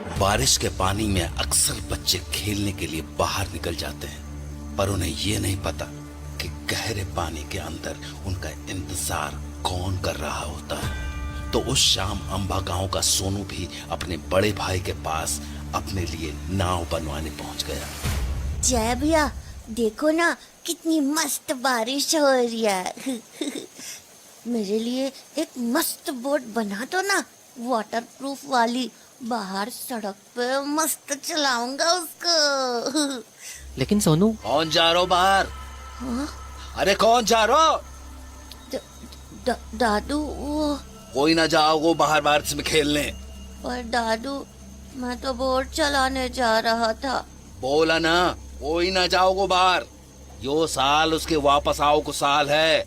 बारिश के पानी में अक्सर बच्चे खेलने के लिए बाहर निकल जाते हैं, पर उन्हें ये नहीं पता कि गहरे पानी के अंदर उनका इंतजार कौन कर रहा होता है। तो उस शाम अंबा गांव का सोनू भी अपने बड़े भाई के पास अपने लिए नाव बनवाने पहुंच गया। जय भैया, देखो ना कितनी मस्त बारिश हो रही है। मेरे लिए एक मस्त बोट बना दो ना, वाटरप्रूफ वाली। बाहर सड़क पे मस्त चलाऊंगा उसको। लेकिन सोनू, कौन जा रहा हो बाहर? हाँ? अरे कौन जा रहा हो? दादू वो। कोई ना जाओ बाहर बारिश में खेलने। पर दादू, मैं तो बोट चलाने जा रहा था। बोला ना कोई ना जाओ बाहर। यो साल उसके वापस आओ को साल है।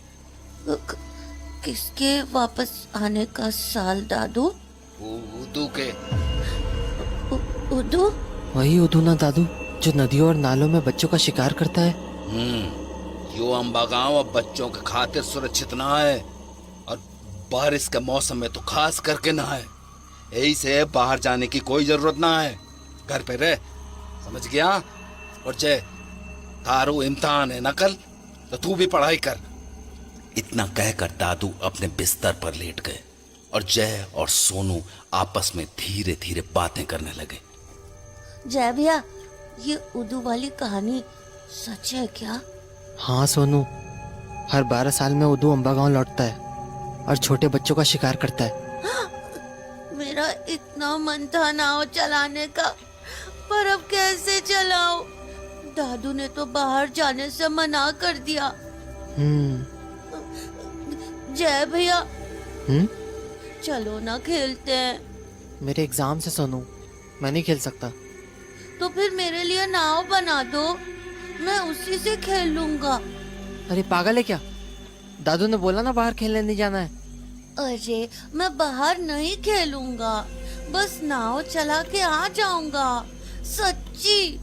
किसके वापस आने का साल दादू? उदू के। उदू? वही उदू ना दादू, जो नदियों और नालों में बच्चों का शिकार करता है। यो अंबा गांव अब बच्चों के खातिर सुरक्षित ना है, और बारिश के मौसम में तो खास करके ना है। यही से बाहर जाने की कोई जरूरत ना है, घर पे रह, समझ गया? और जय, तारू इम्तिहान है ना कल, तो तू भी पढ़ाई कर। इतना कहकर दादू अपने बिस्तर पर लेट गए और जय और सोनू आपस में धीरे धीरे बातें करने लगे। जय भैया, ये उदू वाली कहानी सच है क्या? हाँ सोनू, हर 12 साल में उदू अंबा गांव लौटता है और छोटे बच्चों का शिकार करता है। मेरा इतना मन था नाव चलाने का, पर अब कैसे चलाऊं? दादू ने तो बाहर जाने से मना कर दिया। जय भैया, चलो ना खेलते हैं। मेरे एग्जाम से सोनू, मैं नहीं खेल सकता। तो फिर मेरे लिए नाव बना दो, मैं उसी से खेल लूंगा। अरे पागल है क्या? दादू ने बोला ना बाहर खेलने नहीं जाना है। अरे मैं बाहर नहीं खेलूंगा, बस नाव चला के आ जाऊंगा, सच्ची।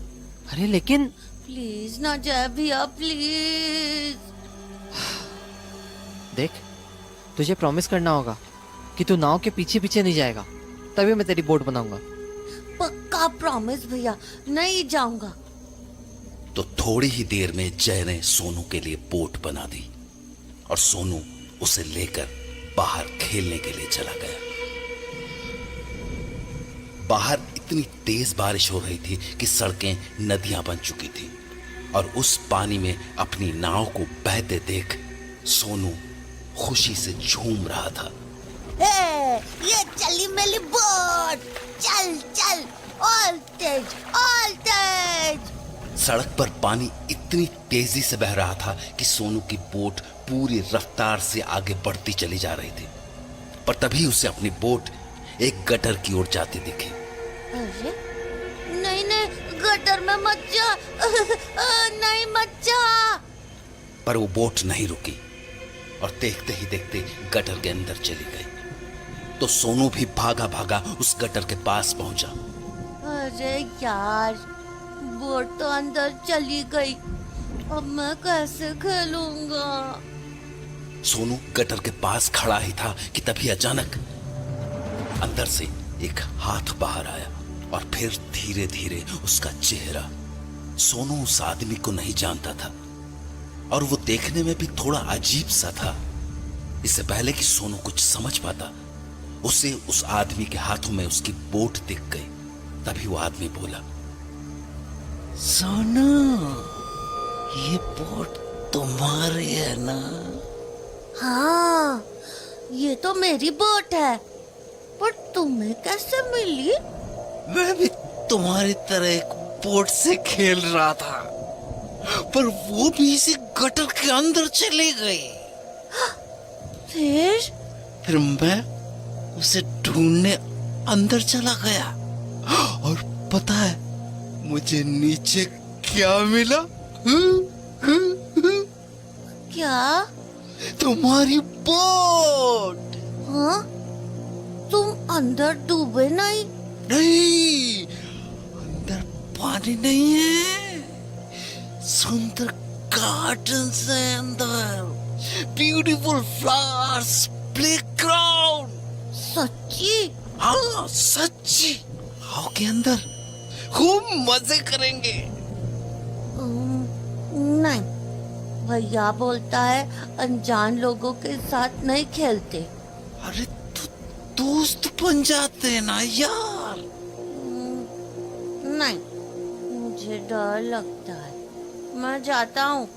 अरे लेकिन प्लीज ना जय भैया, प्लीज। देख, तुझे प्रॉमिस करना होगा कि तू नाव के पीछे पीछे नहीं जाएगा, तभी मैं तेरी बोट बनाऊंगा। पक्का प्रॉमिस भैया, नहीं जाऊंगा। तो थोड़ी ही देर में जय ने सोनू के लिए बोट बना दी और सोनू उसे लेकर बाहर खेलने के लिए चला गया। बाहर इतनी तेज बारिश हो रही थी कि सड़कें नदियां बन चुकी थी, और उस पानी में अपनी नाव को बहते देख सोनू खुशी से झूम रहा था। ये चली मेरी बोट, चल चल, ऑल तेज, ऑल तेज। सड़क पर पानी इतनी तेजी से बह रहा था कि सोनू की बोट पूरी रफ्तार से आगे बढ़ती चली जा रही थी, पर तभी उसे अपनी बोट एक गटर की ओर जाती दिखी। अरे नहीं नहीं, गटर में मत जा। नहीं मत जा। पर वो बोट नहीं रुकी और देखते ही देखते गटर के अंदर चली गई। तो सोनू भी भागा भागा उस गटर के पास पहुंचा। अरे यार, बोट तो अंदर चली गई, अब मैं कैसे खेलूंगा? सोनू गटर के पास खड़ा ही था कि तभी अचानक अंदर से एक हाथ बाहर आया और फिर धीरे धीरे उसका चेहरा। सोनू उस आदमी को नहीं जानता था और वो देखने में भी थोड़ा अजीब सा था। इससे पहले कि सोनू कुछ समझ पाता, उसे उस आदमी के हाथों में उसकी बोट दिख गई। तभी वो आदमी बोला, सोनू, ये बोट तुम्हारी है ना? हाँ, ये तो मेरी बोट है, पर तुम्हें कैसे मिली? मैं भी तुम्हारी तरह एक बोट से खेल रहा था, पर वो भी इसी गटर के अंदर चली गई। फिर मैं उसे ढूंढने अंदर चला गया, और पता है मुझे नीचे क्या मिला? क्या? तुम्हारी बोट। हाँ? तुम अंदर डूबे नहीं? नहीं, अंदर पानी नहीं है, सुंदर गार्डन है अंदर, ब्यूटीफुल फ्लावर्स, प्लेग्राउंड। सच्ची? हाँ सच्ची, गांव के अंदर खूब मजे करेंगे। नहीं, भैया बोलता है अनजान लोगों के साथ नहीं खेलते। अरे तो दोस्त बन जाते हैं ना यार। नहीं, मुझे डर लगता है, मैं जाता हूँ।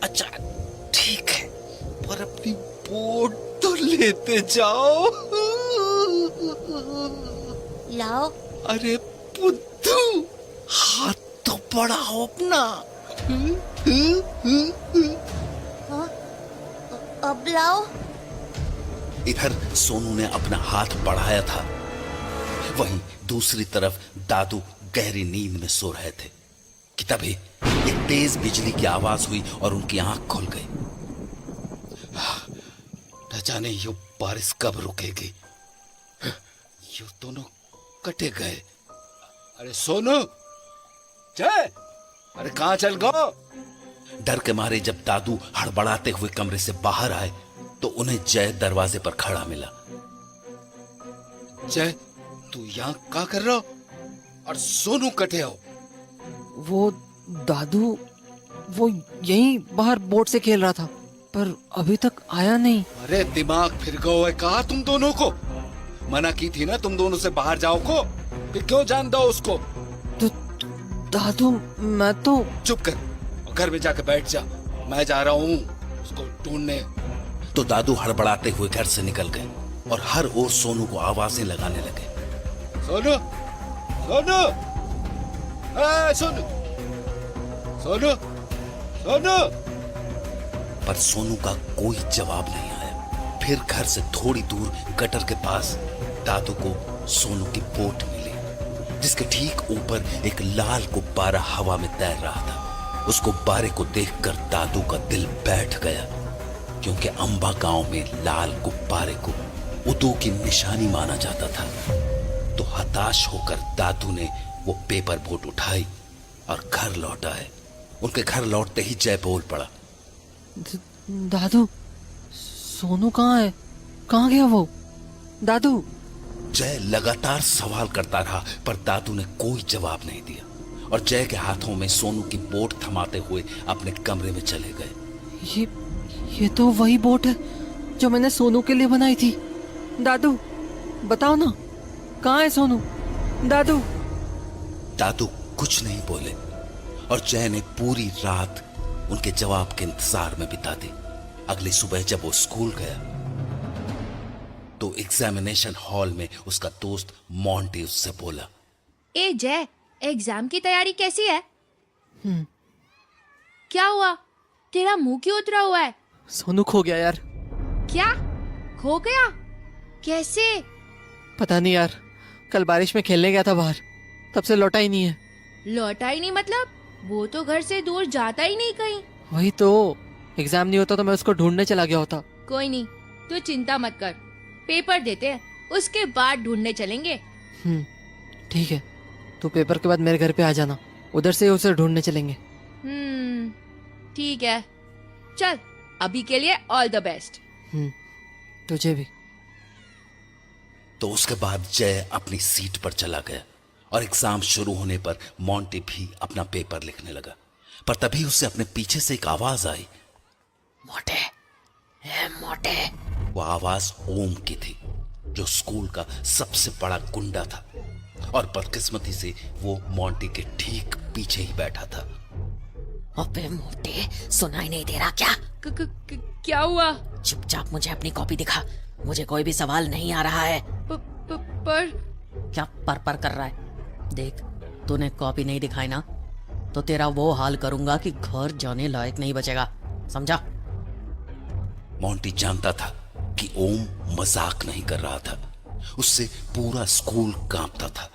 अच्छा ठीक है, पर अपनी बोट तो लेते जाओ। लाओ। अरे बुद्धू, हाथ तो बढ़ाओ अपना। हाँ? अब लाओ। इधर सोनू ने अपना हाथ बढ़ाया था, वहीं दूसरी तरफ दादू गहरी नींद में सो रहे थे कि तभी एक तेज बिजली की आवाज हुई और उनकी आंख खुल गई। न जाने ये बारिश कब रुकेगी। ये दोनों कटे गए। अरे सोनू, जय, अरे कहां चल गो? डर के मारे जब दादू हड़बड़ाते हुए कमरे से बाहर आए तो उन्हें जय दरवाजे पर खड़ा मिला। जय, तू यहाँ क्या कर रहा हो? और सोनू कटे हो? वो दादू, वो यहीं बाहर बोट से खेल रहा था, पर अभी तक आया नहीं। अरे दिमाग फिर गया है कहा तुम दोनों को? मना की थी ना तुम दोनों से बाहर जाओ को, फिर क्यों जान दो उसको? तो दादू, मैं तो... चुप कर, घर में जाकर बैठ जा, मैं जा रहा हूँ उसको ढूंढने। तो दादू हड़बड़ाते हुए घर से निकल गए और हर ओर सोनू को आवाजें लगाने लगे। सोनू, सोनू, सोनू, सोनू, सोनू। पर सोनू का कोई जवाब नहीं आया। फिर घर से थोड़ी दूर गटर के पास दादू को सोनू की बोट मिली, जिसके ठीक ऊपर एक लाल गुब्बारा हवा में तैर रहा था। उस गुब्बारे को देखकर दादू का दिल बैठ गया, क्योंकि अंबा गांव में लाल गुब्बारे को उदू की निशानी माना जाता था। तो हताश होकर दादू ने वो पेपर बोट उठाई और घर लौट आए। उनके घर लौटते ही जय बोल पड़ा, दादू, सोनू कहाँ है? कहाँ गया वो? दादू। जय लगातार सवाल करता रहा, पर दादू ने कोई जवाब नहीं दिया और जय के हाथों में सोनू की बोट थमाते हुए अपने कमरे में चले गए। ये तो वही बोट है जो मैंने सोनू के लिए बनाई थी। दादू, बताओ ना, कहाँ है सोनू? दादू। दादू कुछ नहीं बोले और जय ने पूरी रात उनके जवाब के इंतजार में बिता दी। अगली सुबह जब वो स्कूल गया तो एग्जामिनेशन हॉल में उसका दोस्त मोंटी उससे बोला, ए जय, एग्जाम की तैयारी कैसी है? क्या हुआ? तेरा मुंह क्यों उतरा हुआ है? सोनू खो गया यार। क्या? खो गया? कैसे? पता नहीं यार, कल बारिश में खेलने गया था बाहर, तब से लौटा ही नहीं है। लौटा ही नहीं मतलब? वो तो घर से दूर जाता ही नहीं कहीं। वही तो, एग्जाम नहीं होता तो मैं उसको ढूंढने चला गया होता। कोई नहीं, तू चिंता मत कर, पेपर देते हैं, उसके बाद ढूंढने चलेंगे। ठीक है, तू पेपर के बाद मेरे घर पे आ जाना, उधर से उसे ढूंढने चलेंगे। ठीक है, चल अभी के लिए ऑल द बेस्ट। तुझे भी। तो उसके बाद जय अपनी सीट पर चला गया और एग्जाम शुरू होने पर मोंटी भी अपना पेपर लिखने लगा। पर तभी उससे अपने पीछे से एक आवाज आई, मोटे, ए मोटे। वो आवाज ओम की थी, जो स्कूल का सबसे बड़ा गुंडा था और बदकिस्मती से वो मोंटी के ठीक पीछे ही बैठा था। अबे मोटे, सुनाई नहीं दे रहा क्या? क्या हुआ? चुपचाप मुझे अपनी कॉपी दिखा, मुझे कोई भी सवाल नहीं आ रहा है। पर क्या पर कर रहा है? देख, तूने कॉपी नहीं दिखाई ना, तो तेरा वो हाल करूंगा कि घर जाने लायक नहीं बचेगा, समझा? मोंटी जानता था कि ओम मजाक नहीं कर रहा था, उससे पूरा स्कूल कांपता था,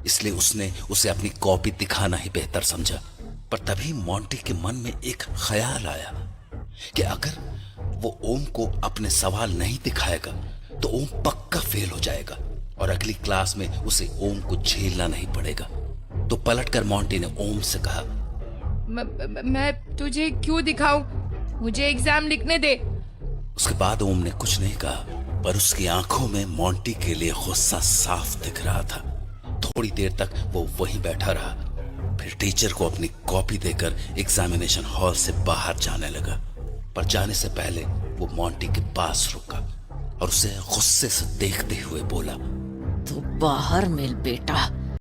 इसलिए उसने उसे अपनी कॉपी दिखाना ही बेहतर समझा। पर तभी मोंटी के मन में एक ख्याल आया कि अगर वो ओम को अपने सवाल नहीं दिखाएगा तो ओम पक्का फेल हो जाएगा और अगली क्लास में उसे ओम को झेलना नहीं पड़ेगा। तो पलटकर मोंटी ने ओम से कहा, मैं तुझे क्यों दिखाऊं? मुझे एग्जाम लिखने दे। उसके बाद ओम ने कुछ नहीं कहा, पर उसकी आंखों में मोंटी के लिए गुस्सा साफ दिख रहा था। थोड़ी देर तक वो वहीं बैठा रहा। फिर टीचर को अपनी कॉपी देकर एग्जामिनेशन हॉल से बाहर जाने लगा। पर जाने से पहले वो मोंटी के पास रुका और उसे गुस्से से देखते हुए बोला, तो बाहर मिल बेटा,